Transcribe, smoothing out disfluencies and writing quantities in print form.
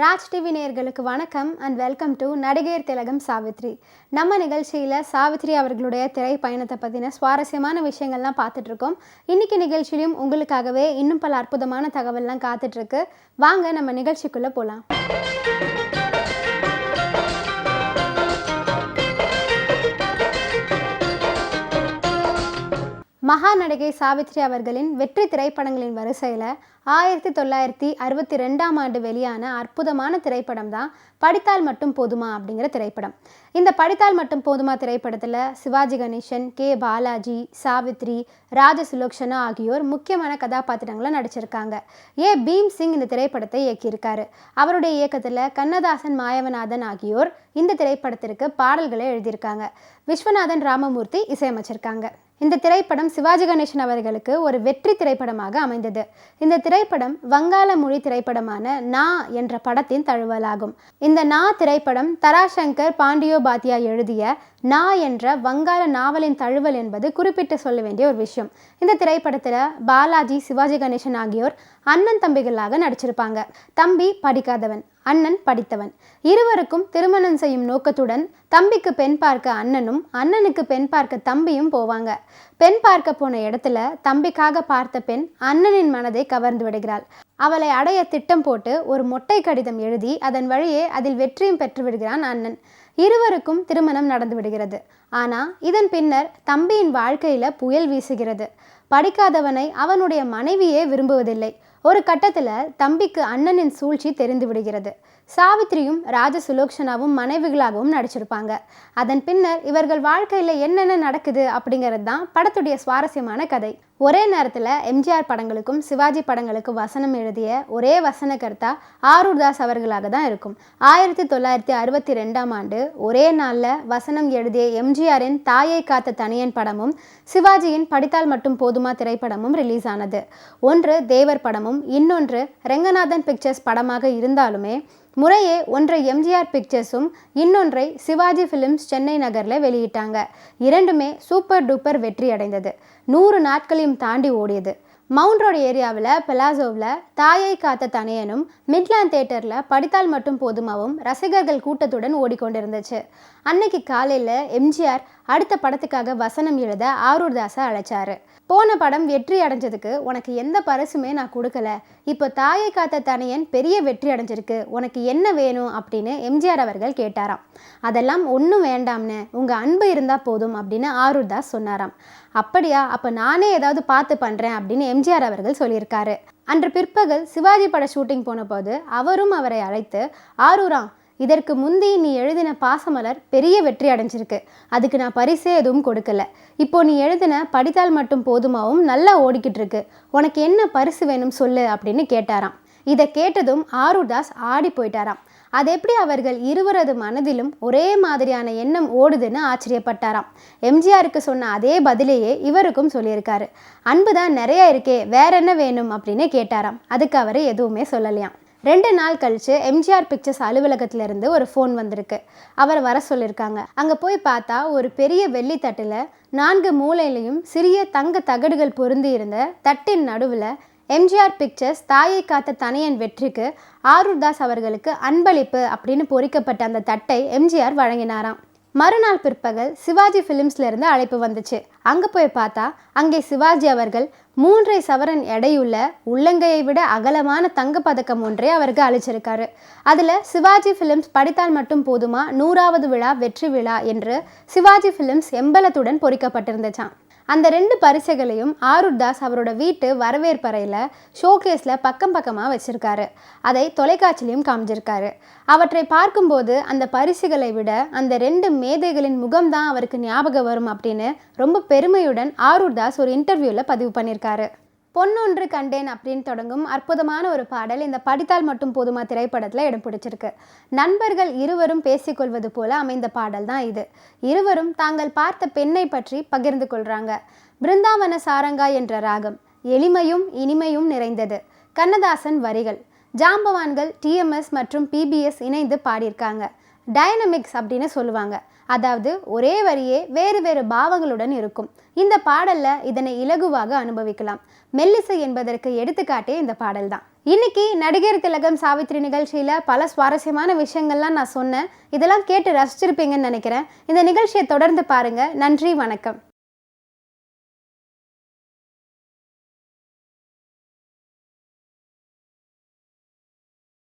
Raj TV நேயர்களுக்கு வணக்கம் and welcome to நடிகையர் திலகம் சாவித்ரி. நம்ம நிகழ்ச்சியில் சாவித்ரி அவர்களுடைய திரை பயணத்தை பற்றின சுவாரஸ்யமான விஷயங்கள்லாம் பார்த்துட்ருக்கோம். இன்றைக்கி நிகழ்ச்சியிலும் உங்களுக்காகவே இன்னும் பல அற்புதமான தகவல்லாம் காத்துட்ருக்கு. வாங்க நம்ம நிகழ்ச்சிக்குள்ளே போகலாம். மகா நடிகை சாவித்ரி அவர்களின் வெற்றி திரைப்படங்களின் வரிசையில் 1962ஆம் ஆண்டு வெளியான அற்புதமான திரைப்படம் தான் படித்தால் மட்டும் போதுமா அப்படிங்கிற திரைப்படம். இந்த படித்தால் மட்டும் போதுமா திரைப்படத்தில் சிவாஜி கணேசன், கே பாலாஜி, சாவித்ரி, ராஜசுலோக்ஷனா ஆகியோர் முக்கியமான கதாபாத்திரங்களை நடிச்சிருக்காங்க. பீம் சிங் இந்த திரைப்படத்தை இயக்கியிருக்காரு. அவருடைய இயக்கத்தில் கண்ணதாசன், மாயவநாதன் ஆகியோர் இந்த திரைப்படத்திற்கு பாடல்களை எழுதியிருக்காங்க. விஸ்வநாதன் ராமமூர்த்தி இசையமைச்சிருக்காங்க. இந்த திரைப்படம் சிவாஜி கணேசன் அவர்களுக்கு ஒரு வெற்றி திரைப்படமாக அமைந்தது. இந்த திரைப்படம் வங்காள மொழி திரைப்படமான நா என்ற படத்தின் தழுவலாகும். இந்த நா திரைப்படம் தராசங்கர் பாண்டியோபாத்யா எழுதிய நா என்ற வங்காள நாவலின் தழுவல் என்பது குறிப்பிட்டு சொல்ல வேண்டிய ஒரு விஷயம். இந்த திரைப்படத்தில் பாலாஜி, சிவாஜி கணேசன் ஆகியோர் அண்ணன் தம்பிகளாக நடிச்சிருப்பாங்க. தம்பி படிக்காதவன், அண்ணன் படித்தவன். இருவருக்கும் திருமணம் செய்யும் நோக்கத்துடன் தம்பிக்கு பெண் பார்க்க அண்ணனும், அண்ணனுக்கு பெண் பார்க்க தம்பியும் போவாங்க. பெண் பார்க்க போன இடத்துல தம்பிக்காக பார்த்த பெண் அண்ணனின் மனதை கவர்ந்து விடுகிறாள். அவளை அடைய திட்டம் போட்டு ஒரு மொட்டை கடிதம் எழுதி அதன் வழியே அதில் வெற்றியும் பெற்று விடுகிறான் அண்ணன். இருவருக்கும் திருமணம் நடந்து விடுகிறது. ஆனால் இதன் பின்னர் தம்பியின் வாழ்க்கையில புயல் வீசுகிறது. படிக்காதவனை அவனுடைய மனைவியே விரும்புவதில்லை. ஒரு கட்டத்தில் தம்பிக்கு அண்ணனின் சூழ்ச்சி தெரிந்து விடுகிறது. சாவித்ரியும் ராஜசுலோக்ஷனாவும் மனைவிகளாகவும் நடிச்சிருப்பாங்க. அதன் பின்னர் இவர்கள் வாழ்க்கையில் என்னென்ன நடக்குது அப்படிங்கிறது தான் படத்துடைய சுவாரஸ்யமான கதை. ஒரே நேரத்தில் எம்ஜிஆர் படங்களுக்கும் சிவாஜி படங்களுக்கும் வசனம் எழுதிய ஒரே வசனகர்த்தா ஆரூர் தாஸ் அவர்களாக தான் இருக்கும். 1962ஆம் ஆண்டு ஒரே நாளில் வசனம் எழுதிய எம்ஜிஆரின் தாயை காத்த தனியன் படமும் சிவாஜியின் படித்தால் மட்டும் போதுமா திரைப்படமும் ரிலீஸ் ஆனது. ஒன்று தேவர் படமும் இன்னொன்று ரெங்கநாதன் பிக்சர்ஸ் படமாக இருந்தாலுமே முறையே ஒன்றை எம்ஜிஆர் பிக்சர்ஸும் இன்னொன்றை சிவாஜி ஃபிலிம்ஸ் சென்னை நகரில் வெளியிட்டாங்க. இரண்டுமே சூப்பர் டூப்பர் வெற்றி அடைந்தது. 100 நாட்களையும் தாண்டி ஓடியது. மவுண்ட் ரோடு ஏரியாவில் பெலாசோவில் தாயை காத்த தனியனும், மிட்லாண்ட் தியேட்டரில் படித்தால் மட்டும் போதுமாவும் ரசிகர்கள் கூட்டத்துடன் ஓடிக்கொண்டிருந்துச்சு. அன்னைக்கு காலையில் எம்ஜிஆர் அடுத்த படத்துக்காக வசனம் எழுத ஆரூர் தாஸை அழைச்சாரு. போன படம் வெற்றி அடைஞ்சதுக்கு உனக்கு எந்த பரிசுமே நான் கொடுக்கல, இப்போ தாயை காத்த தனியன் பெரிய வெற்றி அடைஞ்சிருக்கு, உனக்கு என்ன வேணும் அப்படின்னு எம்ஜிஆர் அவர்கள் கேட்டாராம். அதெல்லாம் ஒன்றும் வேண்டாம்னு, உங்கள் அன்பு இருந்தால் போதும் அப்படின்னு ஆரூர் தாஸ் சொன்னாராம். அப்படியா, அப்போ நானே ஏதாவது பார்த்து பண்ணுறேன் அப்படின்னு எம்ஜிஆர் அவர்கள் சொல்லியிருக்காரு. அன்று பிற்பகல் சிவாஜி பட ஷூட்டிங் போன போது அவரும் அவரை அழைத்து, ஆரூரா, இதற்கு முந்தி நீ எழுதின பாசமலர் பெரிய வெற்றி அடைஞ்சிருக்கு, அதுக்கு நான் பரிசே எதுவும் கொடுக்கல, இப்போ நீ எழுதின படித்தால் மட்டும் போதுமாவும் நல்லா ஓடிக்கிட்டு இருக்கு, உனக்கு என்ன பரிசு வேணும் சொல்லு அப்படின்னு கேட்டாராம். இதை கேட்டதும் ஆரூர் தாஸ் ஆடி போயிட்டாராம். அது எப்படி அவர்கள் இருவரது மனதிலும் ஒரே மாதிரியான எண்ணம் ஓடுதுன்னு ஆச்சரியப்பட்டாராம். எம்ஜிஆருக்கு சொன்ன அதே பதிலையே இவருக்கும் சொல்லியிருக்காரு. அன்பு தான் நிறையா இருக்கே, வேற என்ன வேணும் அப்படின்னு கேட்டாராம். அதுக்கு அவர் எதுவுமே சொல்லலையாம். 2 நாள் கழிச்சு எம்ஜிஆர் பிக்சர்ஸ் அலுவலகத்திலிருந்து ஒரு ஃபோன் வந்திருக்கு. அவர் வர சொல்லியிருக்காங்க. அங்கே போய் பார்த்தா ஒரு பெரிய வெள்ளி தட்டில் 4 மூலையிலையும் சிறிய தங்க தகடுகள் பொருந்தி இருந்த தட்டின் நடுவில் எம்ஜிஆர் பிக்சர்ஸ் தாயை காத்த தனியன் வெற்றிக்கு ஆரூர் தாஸ் அவர்களுக்கு அன்பளிப்பு அப்படின்னு பொறிக்கப்பட்ட அந்த தட்டை எம்ஜிஆர் வழங்கினாராம். மறுநாள் பிற்பகல் சிவாஜி ஃபிலிம்ஸ்லேருந்து அழைப்பு வந்துச்சு. அங்கே போய் பார்த்தா அங்கே சிவாஜி அவர்கள் 3 சவரன் எடையுள்ள உள்ளங்கையை விட அகலமான தங்கப்பதக்கம் ஒன்றை அவருக்கு அளிச்சிருக்காரு. அதில் சிவாஜி ஃபிலிம்ஸ் படித்தால் மட்டும் போதுமா 100வது விழா வெற்றி விழா என்று சிவாஜி ஃபிலிம்ஸ் எம்பலத்துடன் பொறிக்கப்பட்டிருந்துச்சான். அந்த 2 பரிசுகளையும் ஆரூர் தாஸ் அவரோட வீட்டு வரவேற்பறையில் ஷோகேஸில் பக்கம் பக்கமாக வச்சுருக்காரு. அதை தொலைக்காட்சியிலையும் காமிச்சிருக்காரு. அவற்றை பார்க்கும்போது அந்த பரிசுகளை விட அந்த 2 மேதைகளின் முகம்தான் அவருக்கு ஞாபகம் வரும் அப்படின்னு ரொம்ப பெருமையுடன் ஆரூர் தாஸ் ஒரு இன்டர்வியூவில் பதிவு பண்ணியிருக்காரு. பொன்னொன்று கண்டேன் அப்படின்னு தொடங்கும் அற்புதமான ஒரு பாடல் இந்த படித்தால் மட்டும் போதுமா திரைப்படத்தில் இடம் பிடிச்சிருக்கு. நண்பர்கள் இருவரும் பேசிக்கொள்வது போல அமைந்த பாடல் தான் இது. இருவரும் தாங்கள் பார்த்த பெண்ணை பற்றி பகிர்ந்து கொள்றாங்க. பிருந்தாவன சாரங்கா என்ற ராகம் எளிமையும் இனிமையும் நிறைந்தது. கண்ணதாசன் வரிகள். ஜாம்பவான்கள் டிஎம்எஸ் மற்றும் பிபிஎஸ் இணைந்து பாடியிருக்காங்க. டைனமிக்ஸ் அப்படின்னு சொல்லுவாங்க. அதாவது ஒரே வரியே வேறு வேறு பாவங்களுடன் இருக்கும். இந்த பாடல்ல இதனை இலகுவாக அனுபவிக்கலாம். மெல்லிசை என்பதற்கு எடுத்துக்காட்டே இந்த பாடல் தான். இன்னைக்கு நடிகர் திலகம் சாவித்திரி நிகழ்ச்சியில பல சுவாரஸ்யமான விஷயங்கள்லாம் நான் சொன்னேன். இதெல்லாம் கேட்டு ரசிச்சிருப்பீங்கன்னு நினைக்கிறேன். இந்த நிகழ்ச்சியை தொடர்ந்து பாருங்க. நன்றி, வணக்கம்.